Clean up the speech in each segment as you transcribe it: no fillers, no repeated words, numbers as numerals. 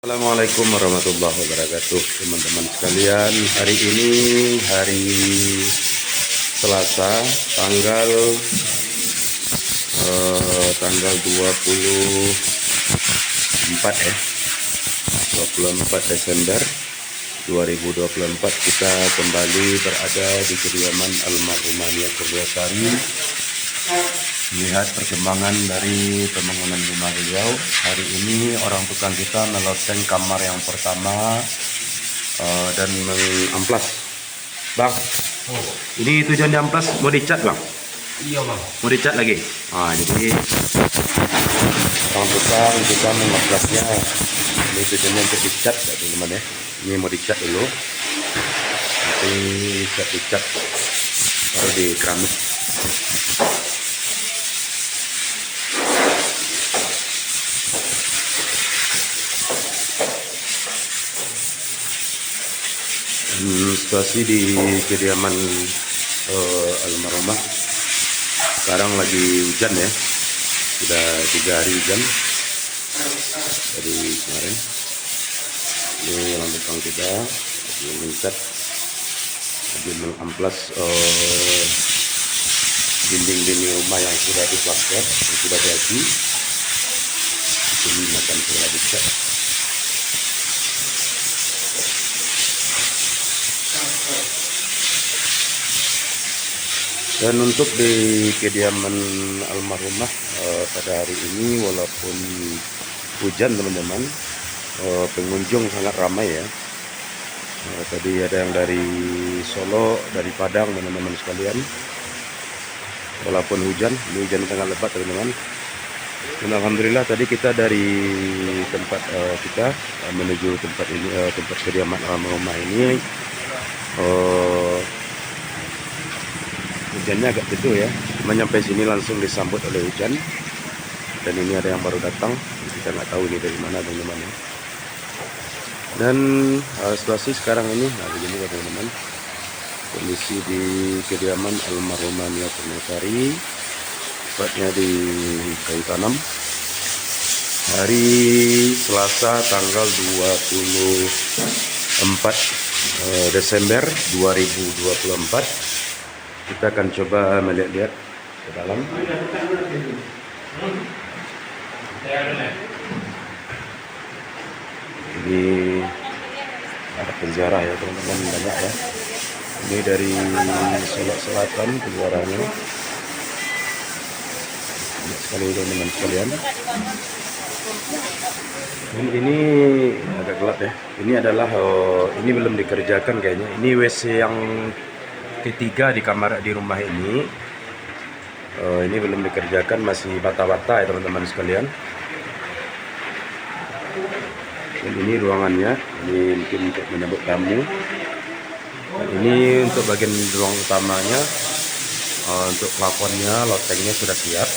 Assalamualaikum warahmatullahi wabarakatuh, teman-teman sekalian. Hari ini hari Selasa, tanggal 24 ya. 24 Desember 2024 kita kembali berada di kediaman almarhumah Nia Kurniasari, melihat perkembangan dari pembangunan rumah beliau. Hari ini orang tukang kita meloteng kamar yang pertama dan mengamplas. Bang, ini tujuan diamplas mau dicat bang? Iya bang. Mau dicat lagi? Jadi orang tukang kita mengamplasnya. Ini tujuannya untuk dicat ya teman-teman ya. Ini mau dicat dulu. Nanti dicat baru di keramik. Situasi di kediaman almarhumah sekarang lagi hujan ya, sudah 3 hari hujan dari kemarin. Ini orang tukang kita lagi mencat, lagi mengamplas dinding-dinding rumah yang sudah diplaster, yang sudah jadi. Ini akan segera dicat. Dan untuk di kediaman almarhumah pada hari ini, walaupun hujan teman-teman, pengunjung sangat ramai ya. Tadi ada yang dari Solo, dari Padang teman-teman sekalian. Walaupun hujan, ini hujan sangat lebat teman-teman. Dan alhamdulillah tadi kita dari tempat kita menuju tempat ini, tempat kediaman almarhumah ini. Hujannya agak teduh ya, cuma nyampe sini langsung disambut oleh hujan. Dan ini ada yang baru datang, kita nggak tahu ini dari mana teman-teman ya. Dan situasi sekarang ini, begini ya teman-teman, kondisi di kediaman almarhumah Nia Kurniasari, tepatnya di Kayu Tanam. Hari Selasa tanggal 24 Desember 2024. Kita akan coba melihat-lihat ke dalam. Ini ada penjara ya teman-teman, banyak ya. Ini dari Solo Selatan penjaranya. Banyak sekali teman-teman sekalian. Dan ini agak gelap ya. Ini adalah ini belum dikerjakan kayaknya. Ini WC yang ketiga di kamar di rumah ini. Ini belum dikerjakan, masih bata-bata ya teman-teman sekalian. Dan ini ruangannya, ini mungkin untuk menyambut tamu. Dan ini untuk bagian ruang utamanya, untuk plafonnya, lotengnya sudah siap.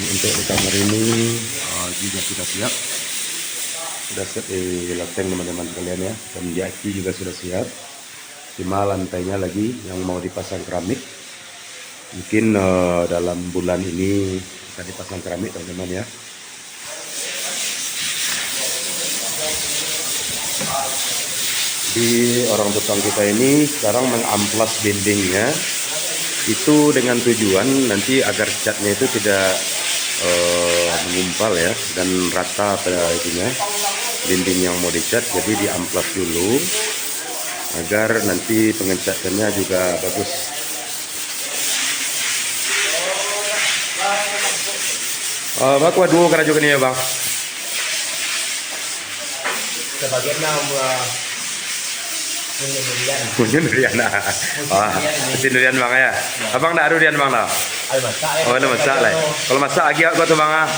Untuk di kamar ini juga sudah siap di loteng teman-teman sekalian ya, dan di aki juga sudah siap. Cuma lantainya lagi yang mau dipasang keramik, mungkin dalam bulan ini bisa dipasang keramik teman-teman ya. Di orang tukang kita ini sekarang mengamplas dindingnya itu dengan tujuan nanti agar catnya itu tidak mengumpal ya, dan rata pada itunya dinding yang mau dicat. Jadi diamplas dulu agar nanti pengecatannya juga bagus. Bang, kuat dulu karena juga nih ya bang. Sebagian Punya durian. Mesin durian bang ya. Abang tak ada durian bang lah. Oh, ada masak lah. Kalau masak lagi aku tuh bang.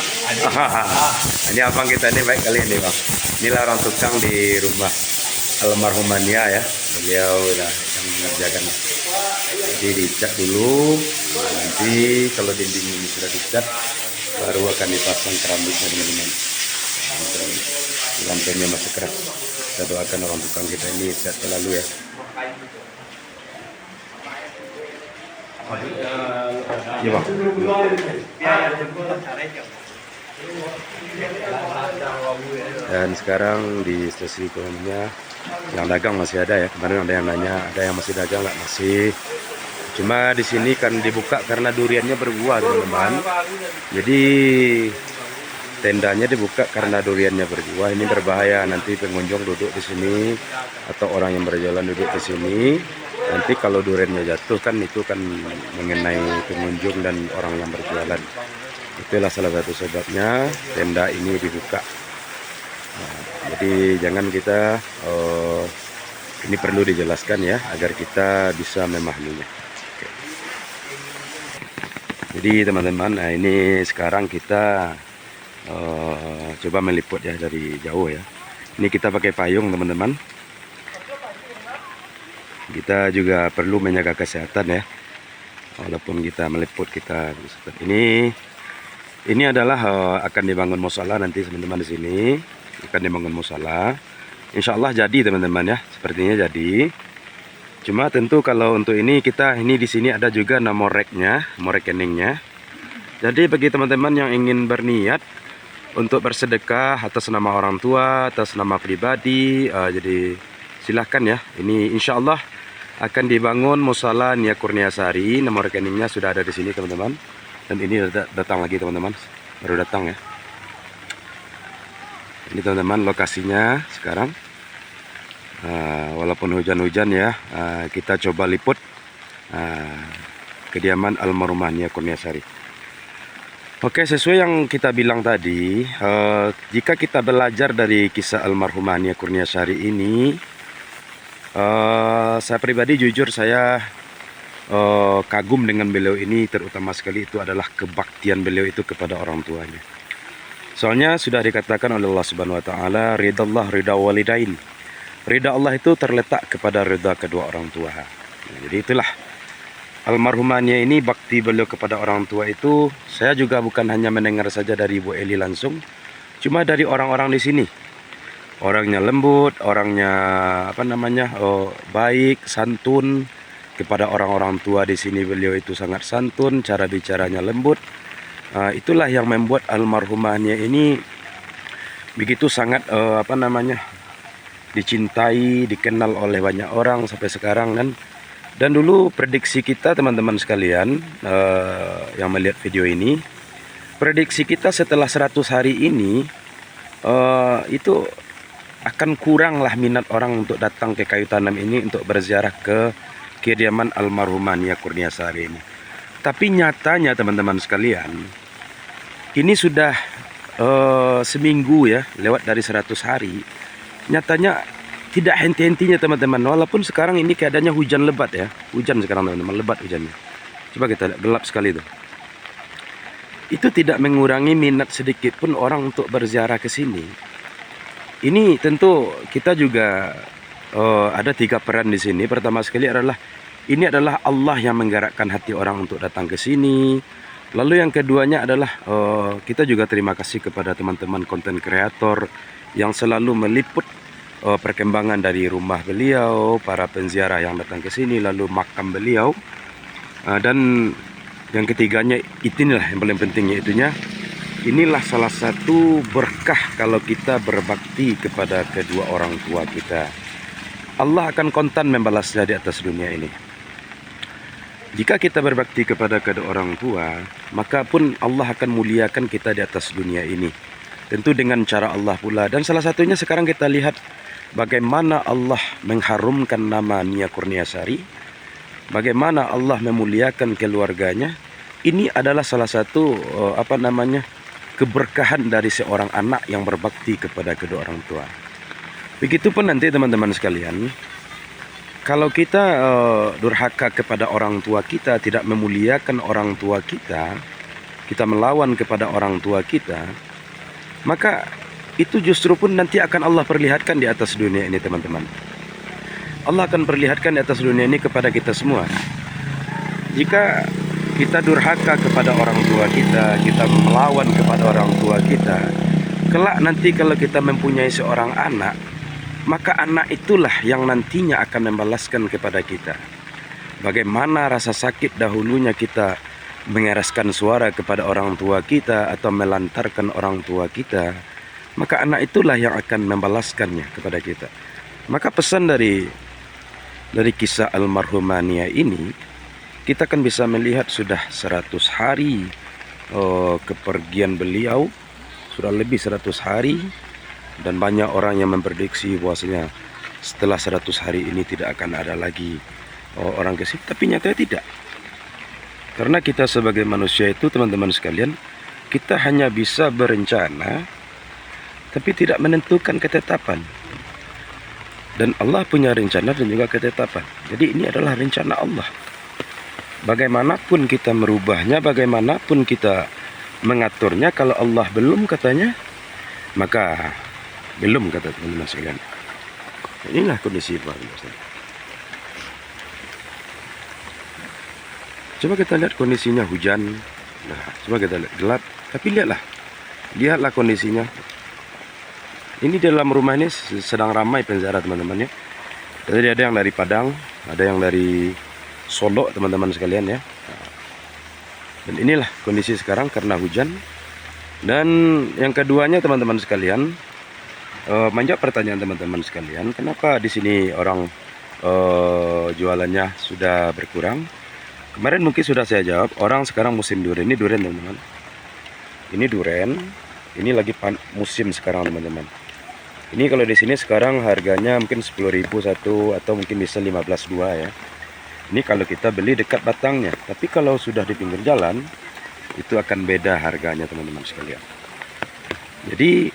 Ini abang kita ini baik kali ini bang. Inilah orang tukang di rumah almarhumah Nia ya. Beliau lah yang mengerjakan. Jadi dicat dulu. Nanti kalau dinding ini sudah dicat, baru akan dipasang keramiknya teman-teman. Lantainya masih keras. Kita doakan orang tukang kita ini sehat selalu ya. Iya bang. Dan sekarang di stasiun ekonominya yang dagang masih ada ya. Kemarin ada yang nanya, ada yang masih dagang nggak? Masih. Cuma di sini kan dibuka karena duriannya berbuah teman-teman. Jadi tendanya dibuka karena duriannya berbuah. Ini berbahaya, nanti pengunjung duduk di sini atau orang yang berjalan duduk di sini. Nanti kalau duriannya jatuh kan itu kan mengenai pengunjung dan orang yang berjualan. Itulah salah satu sebabnya tenda ini dibuka. Nah, jadi jangan kita ini perlu dijelaskan ya agar kita bisa memahaminya. Oke. Jadi teman-teman, nah ini sekarang kita coba meliput ya dari jauh ya. Ini kita pakai payung teman-teman. Kita juga perlu menjaga kesehatan ya. Walaupun kita meliput kita ini adalah akan dibangun mushola nanti teman-teman di sini. Akan dibangun mushola. Insya Allah jadi teman-teman ya. Sepertinya jadi. Cuma tentu kalau untuk ini di sini ada juga nomor reknya, nomor rekeningnya. Jadi bagi teman-teman yang ingin berniat untuk bersedekah atas nama orang tua, atas nama pribadi, jadi silahkan ya. Ini insya Allah akan dibangun mushola Nia Kurniasari. Nomor rekeningnya sudah ada di sini teman-teman. Dan ini datang lagi teman-teman, baru datang ya. Ini teman-teman lokasinya sekarang. Walaupun hujan-hujan ya, kita coba liput kediaman almarhumah Nia Kurniasari. Oke, sesuai yang kita bilang tadi, jika kita belajar dari kisah almarhumah Nia Kurniasari ini, saya pribadi jujur saya kagum dengan beliau ini, terutama sekali itu adalah kebaktian beliau itu kepada orang tuanya. Soalnya sudah dikatakan oleh Allah Subhanahu wa taala, ridallah ridha walidain. Ridha Allah itu terletak kepada ridha kedua orang tua. Nah, jadi itulah almarhumahnya ini, bakti beliau kepada orang tua itu saya juga bukan hanya mendengar saja dari Bu Eli langsung, cuma dari orang-orang di sini. Orangnya lembut, orangnya baik, santun. Kepada orang-orang tua di sini beliau itu sangat santun, cara bicaranya lembut. Itulah yang membuat almarhumahnya ini begitu sangat dicintai, dikenal oleh banyak orang sampai sekarang kan. Dan dulu prediksi kita teman-teman sekalian yang melihat video ini, prediksi kita setelah 100 hari ini itu akan kuranglah minat orang untuk datang ke Kayu Tanam ini untuk berziarah ke kediaman almarhumah Nia Kurniasari ini. Tapi nyatanya teman-teman sekalian, ini sudah seminggu ya, lewat dari 100 hari. Nyatanya tidak henti-hentinya teman-teman. Walaupun sekarang ini keadaannya hujan lebat ya. Hujan sekarang teman-teman, lebat hujannya. Coba kita lihat, gelap sekali tuh. Itu tidak mengurangi minat sedikit pun orang untuk berziarah ke sini. Ini tentu kita juga ada 3 peran di sini. Pertama sekali adalah ini adalah Allah yang menggerakkan hati orang untuk datang ke sini. Lalu yang keduanya adalah kita juga terima kasih kepada teman-teman konten kreator yang selalu meliput perkembangan dari rumah beliau, para penziarah yang datang ke sini, lalu makam beliau. Dan yang ketiganya inilah yang paling pentingnya inilah salah satu berkah kalau kita berbakti kepada kedua orang tua kita. Allah akan kontan membalasnya di atas dunia ini. Jika kita berbakti kepada kedua orang tua, maka pun Allah akan muliakan kita di atas dunia ini. Tentu dengan cara Allah pula. Dan salah satunya sekarang kita lihat bagaimana Allah mengharumkan nama Nia Kurniasari, bagaimana Allah memuliakan keluarganya. Ini adalah salah satu keberkahan dari seorang anak yang berbakti kepada kedua orang tua. Begitupun nanti teman-teman sekalian, kalau kita durhaka kepada orang tua kita, tidak memuliakan orang tua kita, kita melawan kepada orang tua kita, maka itu justru pun nanti akan Allah perlihatkan di atas dunia ini teman-teman. Allah akan perlihatkan di atas dunia ini kepada kita semua. Jika kita durhaka kepada orang tua kita, kita melawan kepada orang tua kita, kelak nanti kalau kita mempunyai seorang anak, maka anak itulah yang nantinya akan membalaskan kepada kita. bagaimana rasa sakit dahulunya kita mengeraskan suara kepada orang tua kita atau melantarkan orang tua kita, maka anak itulah yang akan membalaskannya kepada kita. Maka pesan dari kisah almarhumah Nia ini, kita kan bisa melihat sudah 100 hari kepergian beliau, sudah lebih 100 hari, dan banyak orang yang memprediksi bahwasanya setelah 100 hari ini tidak akan ada lagi orang ke sini, tapi nyatanya tidak. Karena kita sebagai manusia itu, teman-teman sekalian, kita hanya bisa berencana tapi tidak menentukan ketetapan. Dan Allah punya rencana dan juga ketetapan. Jadi ini adalah rencana Allah. Bagaimanapun kita merubahnya, bagaimanapun kita mengaturnya, kalau Allah belum katanya, maka belum, kata teman-teman sekalian. Inilah kondisi Pak. Coba kita lihat kondisinya hujan. Nah, coba kita lihat gelap, tapi lihatlah kondisinya. Ini dalam rumah ini sedang ramai penjara, teman-teman ya. Jadi ada yang dari Padang, ada yang dari Solo, teman-teman sekalian ya. Dan inilah kondisi sekarang karena hujan. Dan yang keduanya, teman-teman sekalian, menjawab pertanyaan teman-teman sekalian, kenapa di sini orang jualannya sudah berkurang? Kemarin mungkin sudah saya jawab, orang sekarang musim durian. Ini durian, teman-teman. Ini durian, ini lagi musim sekarang, teman-teman. Ini kalau di sini sekarang harganya mungkin 10.000 satu, atau mungkin bisa 15.2 ya. Ini kalau kita beli dekat batangnya. Tapi kalau sudah di pinggir jalan, itu akan beda harganya, teman-teman sekalian. Jadi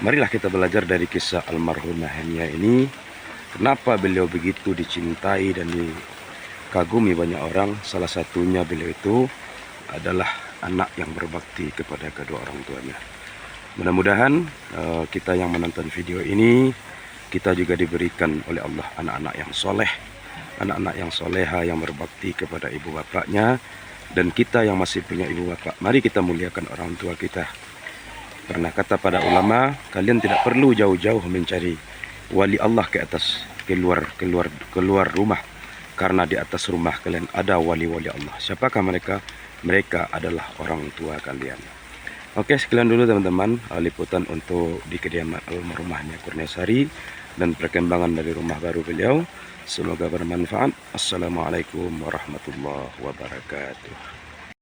marilah kita belajar dari kisah almarhumah Nia ini. Kenapa beliau begitu dicintai dan dikagumi banyak orang. Salah satunya beliau itu adalah anak yang berbakti kepada kedua orang tuanya. Mudah-mudahan kita yang menonton video ini, kita juga diberikan oleh Allah anak-anak yang soleh, anak-anak yang soleha, yang berbakti kepada ibu bapaknya. Dan kita yang masih punya ibu bapak, mari kita muliakan orang tua kita. Pernah kata para ulama, kalian tidak perlu jauh-jauh mencari wali Allah ke atas, keluar rumah, karena di atas rumah kalian ada wali-wali Allah. Siapakah mereka? Mereka adalah orang tua kalian. Oke, sekian dulu teman-teman liputan untuk di kediaman almarhumah Nia Kurniasari dan perkembangan dari rumah baru beliau. Semoga bermanfaat. Assalamualaikum warahmatullahi wabarakatuh.